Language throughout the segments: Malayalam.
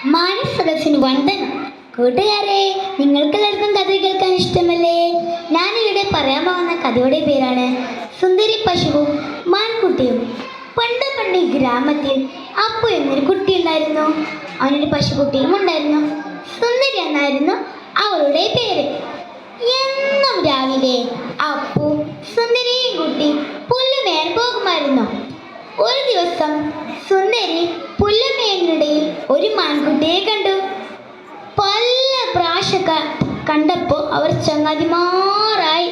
മാനസരസിന് വന്ദനം. കൂട്ടുകാരെ, നിങ്ങൾക്കെല്ലാവർക്കും കഥ കേൾക്കാൻ ഇഷ്ടമല്ലേ? ഞാനിവിടെ പറയാൻ പോകുന്ന കഥയുടെ പേരാണ് സുന്ദരി പശുവും മാൻകുട്ടിയും. പണ്ട് ഈ ഗ്രാമത്തിൽ അപ്പു എന്നൊരു കുട്ടി ഉണ്ടായിരുന്നു. അവനൊരു പശുക്കുട്ടിയും ഉണ്ടായിരുന്നു. സുന്ദരി എന്നായിരുന്നു അവളുടെ പേര്. എന്നും രാവിലെ അപ്പു സുന്ദരിയും കുട്ടി പുല്ലുമേയാൻ പോകുമായിരുന്നു. ഒരു ദിവസം സുന്ദരി പുല്ലുമേയുന്നതിനിടയിൽ ഒരു മാൻകുട്ടിയെ കണ്ടു. പല പ്രാവശ്യം കണ്ടപ്പോൾ അവർ ചങ്ങാതിമാരായി.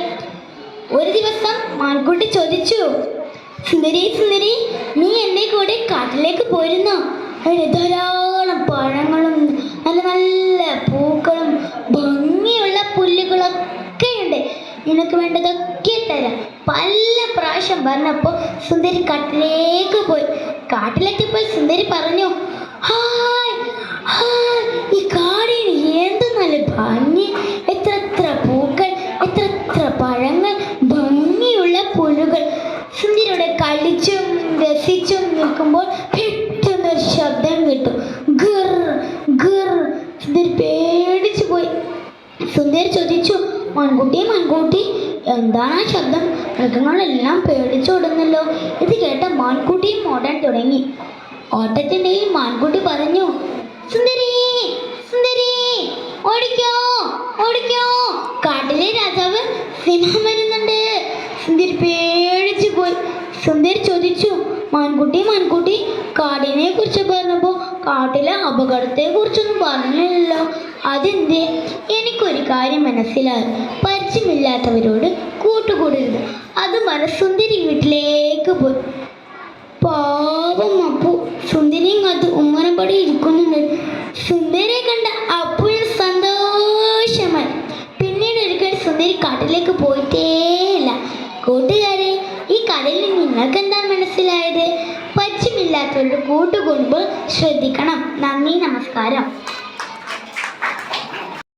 ഒരു ദിവസം മാൻകുട്ടി ചോദിച്ചു, സുന്ദരി സുന്ദരി, നീ എൻ്റെ കൂടെ കാട്ടിലേക്ക് പോയിരുന്നോ? അവിടെ ധാരാളം പഴങ്ങളും നല്ല നല്ല പൂക്കളും ഭംഗിയുള്ള പുല്ലുകളൊക്കെ ഉണ്ട്. നിനക്ക് വേണ്ടതൊക്കെ തരാം. പല പ്രാവശ്യം പറഞ്ഞപ്പോൾ സുന്ദരി കാട്ടിലേക്ക് പോയി. കാട്ടിലെത്തിയപ്പോൾ സുന്ദരി പറഞ്ഞു, ഹായ് ഹായ്, ഈ കാടിന് എന്ത് നല്ല ഭംഗി! എത്ര പൂക്കൾ, എത്ര പഴങ്ങൾ, ഭംഗിയുള്ള പുല്ലുകൾ. സുന്ദരിയുടെ കളിച്ചും രസിച്ചും നിൽക്കുമ്പോൾ പെട്ടെന്നൊരു ശബ്ദം കേട്ടു. ഗർ ഗർ. സുന്ദരി പേടിച്ചു പോയി. സുന്ദരി ചോദിച്ചു, മാൻകുട്ടി, എന്താണ് ആ ശബ്ദം? മൃഗങ്ങളെല്ലാം പേടിച്ചോടുന്നല്ലോ. ഇത് കേട്ട മാൻകുട്ടിയും ഓടാൻ തുടങ്ങി. ഓട്ടത്തിനിടയിൽ മാൻകുട്ടി പറഞ്ഞു, സുന്ദരി സുന്ദരി, ഓടിക്കോ ഓടിക്കോ, കാട്ടിലെ രാജാവ് സിംഹം വരുന്നുണ്ട്. സുന്ദരി പേടിച്ചു പോയി. സുന്ദരി ചോദിച്ചു, മാൻകുട്ടി, കാടിനെ കുറിച്ച് പറഞ്ഞപ്പോൾ കാട്ടിലെ അപകടത്തെ കുറിച്ചൊന്നും പറഞ്ഞില്ലല്ലോ, അതെന്തേ? എനിക്കൊരു കാര്യം മനസ്സിലായി, പരിചയമില്ലാത്തവരോട് കൂട്ടുകൂടരുത്. അത് സുന്ദരി വീട്ടിലേക്ക് പോയി. പാവം അപ്പു സുന്ദരിയും കാത്ത് ഉമ്മനപ്പടി ഇരിക്കുന്നുണ്ട്. സുന്ദരിയെ കണ്ട അപ്പുവിന് സന്തോഷമായി. പിന്നീട് ഒരിക്കൽ സുന്ദരി കാട്ടിലേക്ക് പോയിട്ടേയില്ല. കൂട്ടുകാരെ, ഈ കഥയിൽ നിങ്ങൾക്ക് എന്താണ് മനസ്സിലായത്? പരിചയമില്ലാത്തവരുടെ കൂട്ടുകൂടുമ്പോൾ ശ്രദ്ധിക്കണം. നന്ദി, നമസ്കാരം.